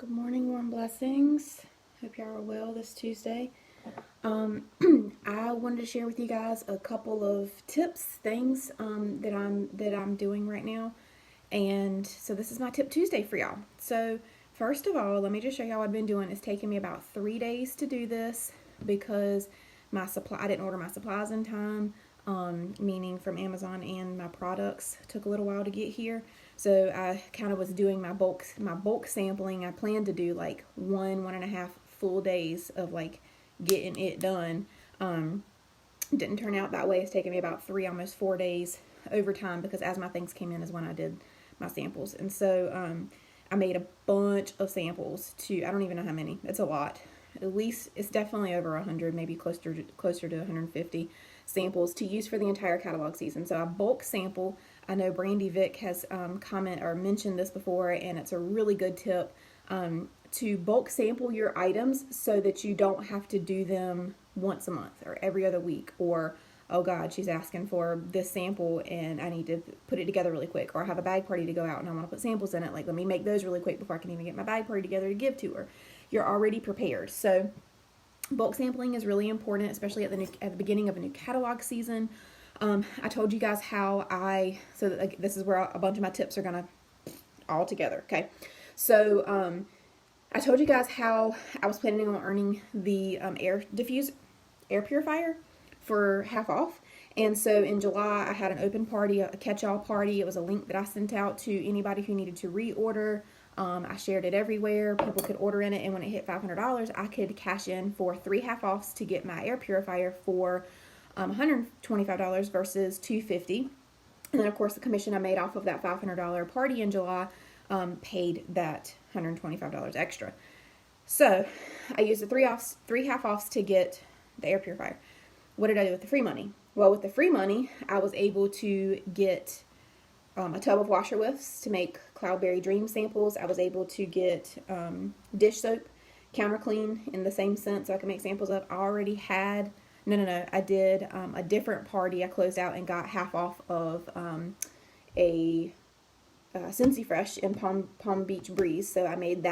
Good morning, warm blessings. Hope y'all are well this Tuesday. I wanted to share with you guys a couple of tips, things that I'm doing right now, and so this is my Tip Tuesday for y'all. So first of all, let me just show y'all what I've been doing. It's taken me about 3 days to do this because I didn't order my supplies in time. Meaning from Amazon, and my products took a little while to get here. So I kind of was doing my bulk sampling. I planned to do like one and a half full days of like getting it done. Didn't turn out that way. It's taken me about 3, almost 4 days over time because as my things came in is when I did my samples. And so I made a bunch of samples I don't even know how many. It's a lot. At least it's definitely over 100, maybe closer to 150 samples to use for the entire catalog season. So I bulk sample. I know Brandy Vick has mentioned this before, and it's a really good tip to bulk sample your items so that you don't have to do them once a month or every other week, or oh God, she's asking for this sample and I need to put it together really quick, or I have a bag party to go out and I want to put samples in it. Like, let me make those really quick before I can even get my bag party together to give to her. You're already prepared. So bulk sampling is really important, especially at the beginning of a new catalog season. I told you guys this is where a bunch of my tips are gonna all together. Okay, so I told you guys how I was planning on earning the air purifier for half off. And so in July, I had an open party, a catch-all party. It was a link that I sent out to anybody who needed to reorder. I shared it everywhere. People could order in it, and when it hit $500, I could cash in for 3 half-offs to get my air purifier for $125 versus $250. And then, of course, the commission I made off of that $500 party in July paid that $125 extra. So I used the 3 half-offs to get the air purifier. What did I do with the free money? Well, with the free money, I was able to get a tub of washer whiffs to make Cloudberry Dream samples. I was able to get dish soap, counter clean in the same scent, so I can make samples of. I did a different party. I closed out and got half off of a SCENTSY Fresh in Palm Beach Breeze, so I made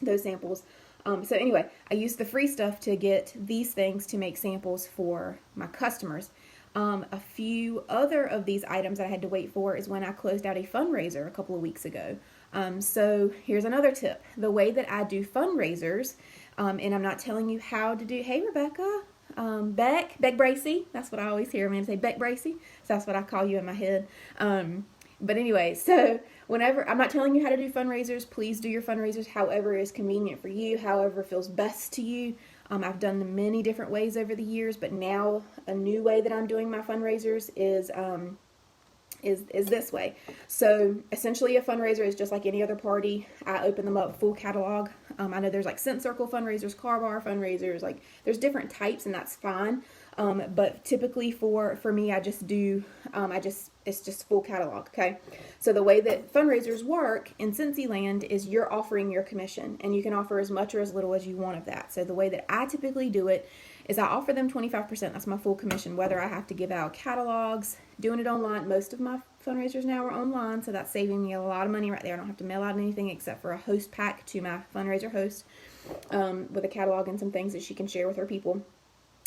those samples. So anyway, I used the free stuff to get these things to make samples for my customers. A few other of these items that I had to wait for is when I closed out a fundraiser a couple of weeks ago. So here's another tip. The way that I do fundraisers, and I'm not telling you how to do, hey Rebecca, Beck Bracy, that's what I always hear a man say, Beck Bracy, so that's what I call you in my head. But anyway, so whenever, I'm not telling you how to do fundraisers. Please do your fundraisers however is convenient for you, however feels best to you. I've done them many different ways over the years, but now a new way that I'm doing my fundraisers is this way. So essentially a fundraiser is just like any other party. I open them up full catalog. I know there's like Scent Circle fundraisers, car bar fundraisers, like there's different types, and that's fine. But typically for me, it's just full catalog. Okay. So the way that fundraisers work in SCENTSY land is you're offering your commission, and you can offer as much or as little as you want of that. So the way that I typically do it is I offer them 25%. That's my full commission, whether I have to give out catalogs, doing it online. Most of my fundraisers now are online, so that's saving me a lot of money right there. I don't have to mail out anything except for a host pack to my fundraiser host with a catalog and some things that she can share with her people.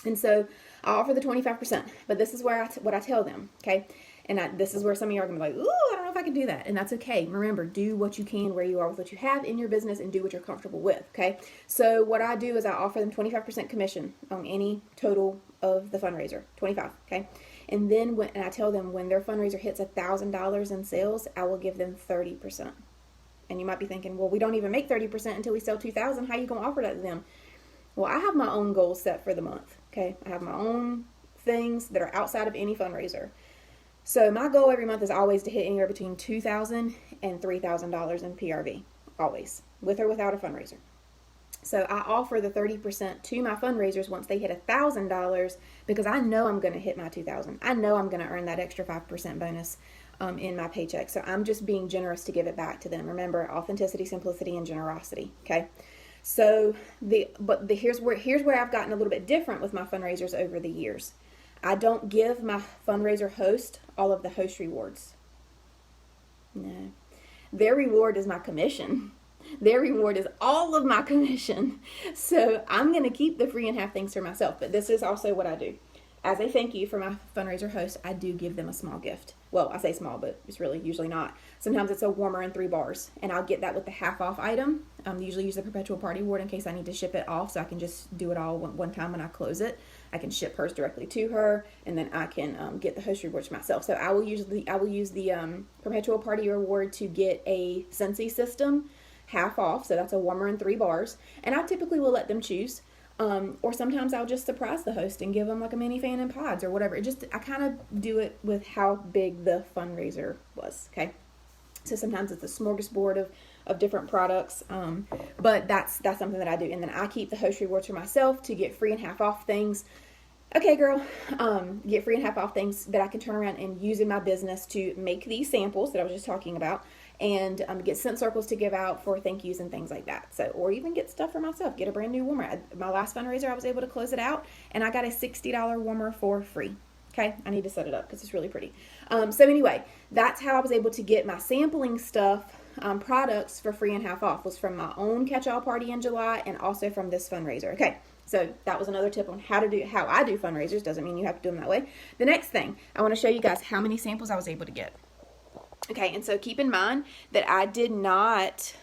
And so I offer the 25%, but this is what I tell them, okay? And this is where some of you are going to be like, ooh, I don't know if I can do that. And that's okay. Remember, do what you can where you are with what you have in your business, and do what you're comfortable with, okay? So what I do is I offer them 25% commission on any total of the fundraiser, 25, okay? And then I tell them when their fundraiser hits $1,000 in sales, I will give them 30%. And you might be thinking, well, we don't even make 30% until we sell 2,000. How are you going to offer that to them? Well, I have my own goals set for the month, okay? I have my own things that are outside of any fundraiser. So my goal every month is always to hit anywhere between $2,000 and $3,000 in PRV, always, with or without a fundraiser. So I offer the 30% to my fundraisers once they hit $1,000 because I know I'm going to hit my $2,000. I know I'm going to earn that extra 5% bonus in my paycheck. So I'm just being generous to give it back to them. Remember, authenticity, simplicity, and generosity, okay? So here's where I've gotten a little bit different with my fundraisers over the years. I don't give my fundraiser host all of the host rewards. No. Their reward is my commission. their reward is all of my commission. So I'm going to keep the free and half things for myself. But this is also what I do. As a thank you for my fundraiser host, I do give them a small gift. Well, I say small, but it's really usually not. Sometimes it's a warmer and 3 bars, and I'll get that with the half off item. Usually use the perpetual party award in case I need to ship it off, so I can just do it all one time when I close it. I can ship hers directly to her, and then I can get the host rewards myself. So I will use the perpetual party reward to get a SCENTSY system half off. So that's a warmer and 3 bars, and I typically will let them choose. Or sometimes I'll just surprise the host and give them like a mini fan and pods or whatever. I kind of do it with how big the fundraiser was. Okay. So sometimes it's a smorgasbord of different products. But that's something that I do. And then I keep the host rewards for myself to get free and half off things. Okay, girl, get free and half off things that I can turn around and use in my business to make these samples that I was just talking about, and get scent circles to give out for thank yous and things like that. So, or even get stuff for myself, get a brand new warmer. My last fundraiser, I was able to close it out, and I got a $60 warmer for free. Okay, I need to set it up because it's really pretty. So anyway, that's how I was able to get my sampling stuff, products for free and half off, was from my own catch-all party in July and also from this fundraiser. Okay. So that was another tip on how I do fundraisers. Doesn't mean you have to do them that way. The next thing, I want to show you guys how many samples I was able to get. Okay, and so keep in mind that I did not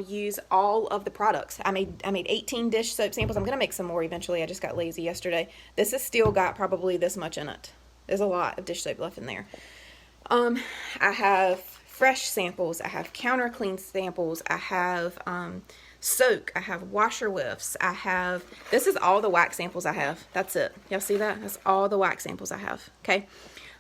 use all of the products. I made 18 dish soap samples. I'm going to make some more eventually. I just got lazy yesterday. This has still got probably this much in it. There's a lot of dish soap left in there. I have fresh samples. I have counter clean samples. I have soak. I have washer whiffs. This is all the wax samples I have. That's it. Y'all see that? That's all the wax samples I have. Okay.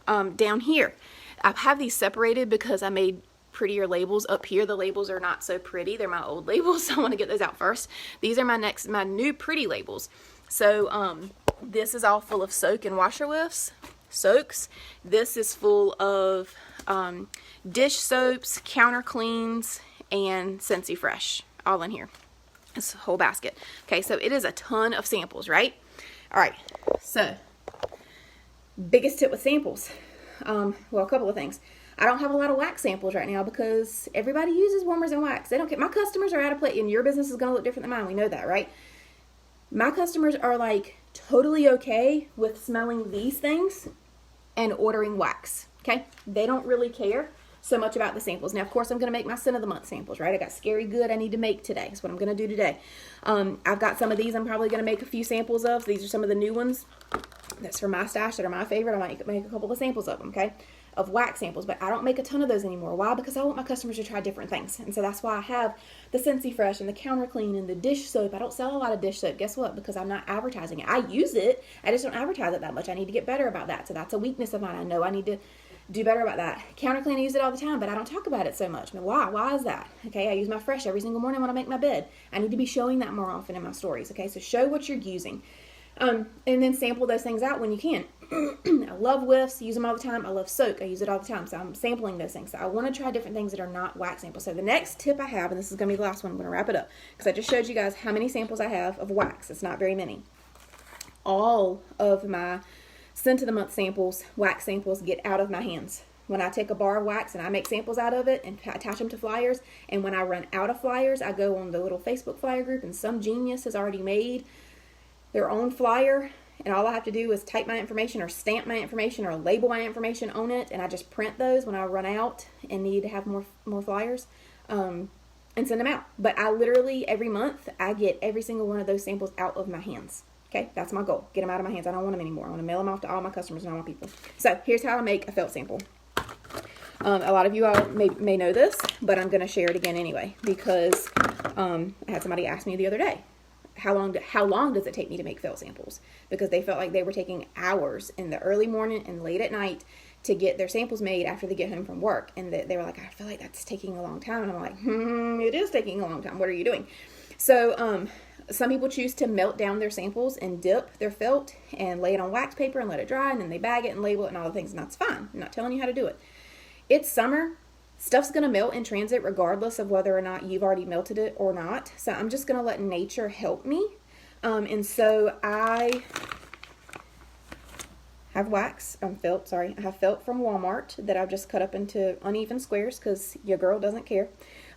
Down here, I have these separated because I made prettier labels. Up here, the labels are not so pretty. They're my old labels, so I want to get those out first. These are my new pretty labels. So, this is all full of soak and washer whiffs. Soaks. This is full of, dish soaps, counter cleans, and SCENTSY Fresh. All in here. This whole basket. Okay, so it is a ton of samples, right? All right, so biggest tip with samples. Well, a couple of things. I don't have a lot of wax samples right now because everybody uses warmers and wax. They don't care. My customers are at a place, and your business is going to look different than mine. We know that, right? My customers are like totally okay with smelling these things and ordering wax. Okay, they don't really care so much about the samples. Now, of course, I'm going to make my scent of the month samples, right? I got Scary Good I need to make today. That's what I'm going to do today. I've got some of these I'm probably going to make a few samples of. So these are some of the new ones. That's from my stash that are my favorite. I might make a couple of samples of them, okay? Of wax samples, but I don't make a ton of those anymore. Why? Because I want my customers to try different things. And so that's why I have the SCENTSY Fresh and the Counter Clean and the dish soap. I don't sell a lot of dish soap. Guess what? Because I'm not advertising it. I use it. I just don't advertise it that much. I need to get better about that. So that's a weakness of mine. I know I need to do better about that. Counter Clean, I use it all the time, but I don't talk about it so much. But why? Why is that? Okay, I use my Fresh every single morning when I make my bed. I need to be showing that more often in my stories. Okay, so show what you're using. And then sample those things out when you can. I love whiffs, use them all the time. I love soak, I use it all the time. So I'm sampling those things. So I want to try different things that are not wax samples. So the next tip I have, and this is going to be the last one, I'm going to wrap it up, because I just showed you guys how many samples I have of wax. It's not very many. All of my scent of the month samples, wax samples, get out of my hands. When I take a bar of wax and I make samples out of it and attach them to flyers, and when I run out of flyers, I go on the little Facebook flyer group, and some genius has already made their own flyer, and all I have to do is type my information or stamp my information or label my information on it, and I just print those when I run out and need to have more flyers, and send them out. But I literally, every month, I get every single one of those samples out of my hands. Okay, that's my goal. Get them out of my hands. I don't want them anymore. I want to mail them off to all my customers and all my people. So here's how I make a felt sample. A lot of you all may know this, but I'm going to share it again anyway, because I had somebody ask me the other day, how long does it take me to make felt samples? Because they felt like they were taking hours in the early morning and late at night to get their samples made after they get home from work. And they were like, I feel like that's taking a long time. And I'm like, it is taking a long time. What are you doing? So some people choose to melt down their samples and dip their felt and lay it on wax paper and let it dry, and then they bag it and label it and all the things. And that's fine. I'm not telling you how to do it. It's summer. Stuff's going to melt in transit regardless of whether or not you've already melted it or not. So I'm just going to let nature help me. And so I have I have felt from Walmart that I've just cut up into uneven squares because your girl doesn't care.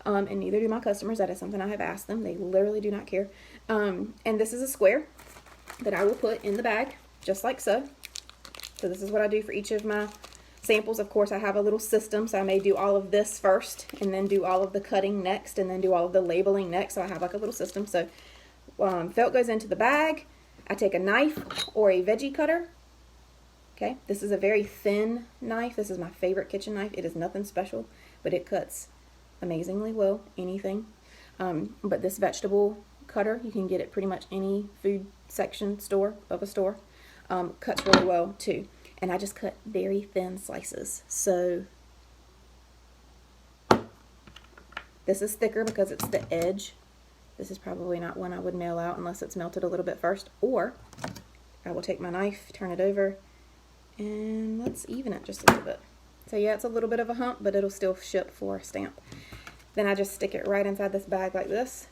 and neither do my customers. That is something I have asked them. They literally do not care. And this is a square that I will put in the bag, just like so. So this is what I do for each of my samples. Of course, I have a little system, so I may do all of this first, and then do all of the cutting next, and then do all of the labeling next. So I have like a little system. So felt goes into the bag. I take a knife or a veggie cutter. Okay, this is a very thin knife. This is my favorite kitchen knife. It is nothing special, but it cuts amazingly well anything. But this vegetable cutter, you can get it pretty much any food section store of a store. Cuts really well too. And I just cut very thin slices. So this is thicker because it's the edge. This is probably not one I would mail out unless it's melted a little bit first. Or I will take my knife, turn it over, and let's even it just a little bit. So yeah, it's a little bit of a hump, but it'll still ship for a stamp. Then I just stick it right inside this bag like this.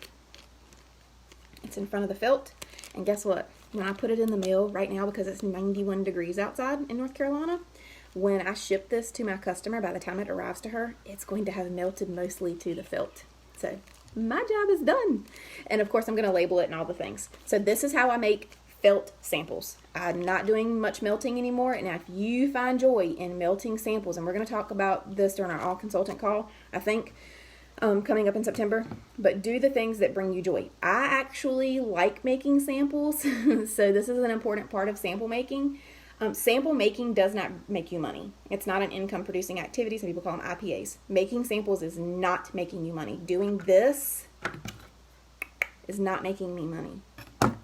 It's in front of the felt. And guess what? When I put it in the mail right now, because it's 91 degrees outside in North Carolina, when I ship this to my customer, by the time it arrives to her, it's going to have melted mostly to the felt. So my job is done. And of course, I'm going to label it and all the things. So this is how I make felt samples. I'm not doing much melting anymore. And if you find joy in melting samples, and we're going to talk about this during our all consultant call, I think, coming up in September, but do the things that bring you joy. I actually like making samples, so this is an important part of sample making. Sample making does not make you money. It's not an income producing activity. Some people call them IPAs. Making samples is not making you money. Doing this is not making me money.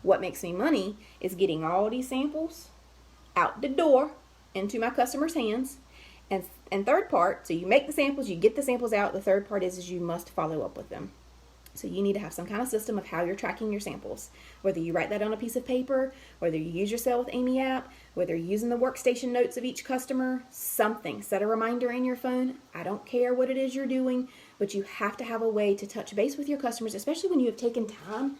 What makes me money is getting all these samples out the door into my customers' hands. And third part, so you make the samples, you get the samples out. The third part is you must follow up with them. So you need to have some kind of system of how you're tracking your samples. Whether you write that on a piece of paper, whether you use your Sell with Amy app, whether you're using the workstation notes of each customer, something. Set a reminder in your phone. I don't care what it is you're doing, but you have to have a way to touch base with your customers, especially when you have taken time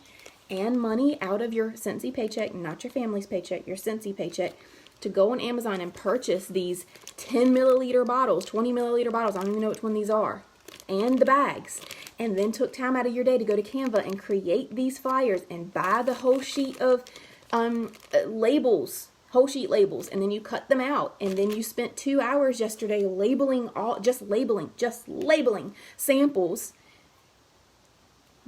and money out of your SCENTSY paycheck, not your family's paycheck, your SCENTSY paycheck, to go on Amazon and purchase these 10 milliliter bottles, 20 milliliter bottles, I don't even know which one these are, and the bags, and then took time out of your day to go to Canva and create these flyers and buy the whole sheet of labels, whole sheet labels, and then you cut them out, and then you spent 2 hours yesterday labeling just labeling samples.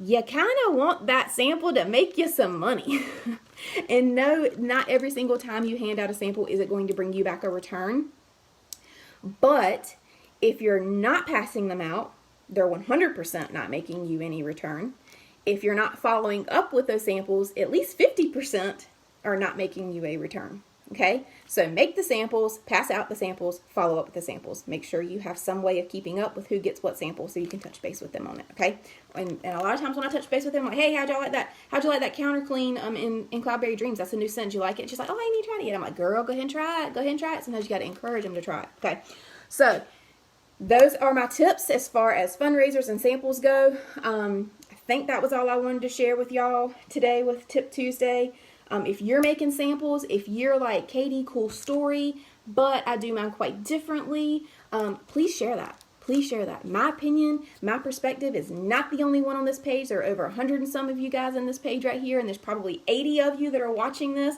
You kind of want that sample to make you some money. And no, not every single time you hand out a sample is it going to bring you back a return. But if you're not passing them out, they're 100% not making you any return. If you're not following up with those samples, at least 50% are not making you a return. Okay, so make the samples, pass out the samples, follow up with the samples. Make sure you have some way of keeping up with who gets what sample so you can touch base with them on it, okay? And a lot of times when I touch base with them, I'm like, hey, how'd y'all like that? How'd you like that counter clean in Cloudberry Dreams? That's a new scent. You like it? She's like, oh, I ain't tried it yet. I'm like, girl, go ahead and try it. Go ahead and try it. Sometimes you got to encourage them to try it, okay? So those are my tips as far as fundraisers and samples go. I think that was all I wanted to share with y'all today with Tip Tuesday. If you're making samples, if you're like, Katie, cool story, but I do mine quite differently, please share that. Please share that. My opinion, my perspective is not the only one on this page. There are over 100 and some of you guys on this page right here, and there's probably 80 of you that are watching this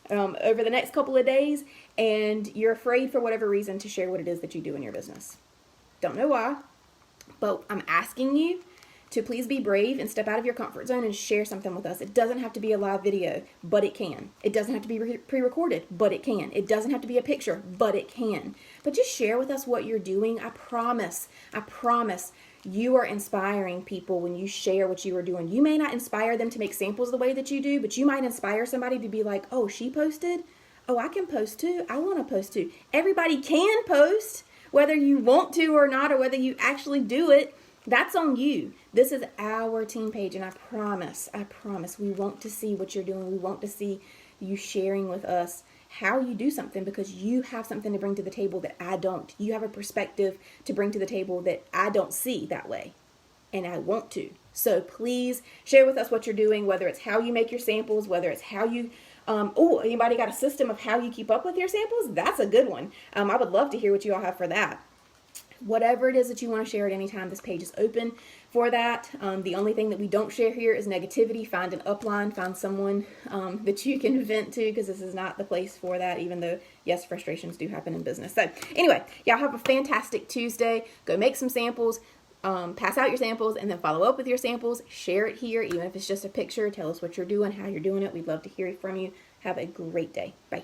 over the next couple of days, and you're afraid for whatever reason to share what it is that you do in your business. Don't know why, but I'm asking you to please be brave and step out of your comfort zone and share something with us. It doesn't have to be a live video, but it can. It doesn't have to be pre-recorded, but it can. It doesn't have to be a picture, but it can. But just share with us what you're doing. I promise, you are inspiring people when you share what you are doing. You may not inspire them to make samples the way that you do, but you might inspire somebody to be like, oh, she posted? Oh, I can post too. I want to post too. Everybody can post, whether you want to or not, or whether you actually do it. That's on you. This is our team page, and I promise, we want to see what you're doing. We want to see you sharing with us how you do something, because you have something to bring to the table that I don't. You have a perspective to bring to the table that I don't see that way, and I want to. So please share with us what you're doing, whether it's how you make your samples, whether it's how you, anybody got a system of how you keep up with your samples? That's a good one. I would love to hear what you all have for that. Whatever it is that you want to share at any time, this page is open for that. The only thing that we don't share here is negativity. Find an upline, find someone that you can vent to, because this is not the place for that, even though, yes, frustrations do happen in business. So anyway, y'all have a fantastic Tuesday. Go make some samples, pass out your samples, and then follow up with your samples. Share it here, even if it's just a picture. Tell us what you're doing, how you're doing it. We'd love to hear from you. Have a great day. Bye.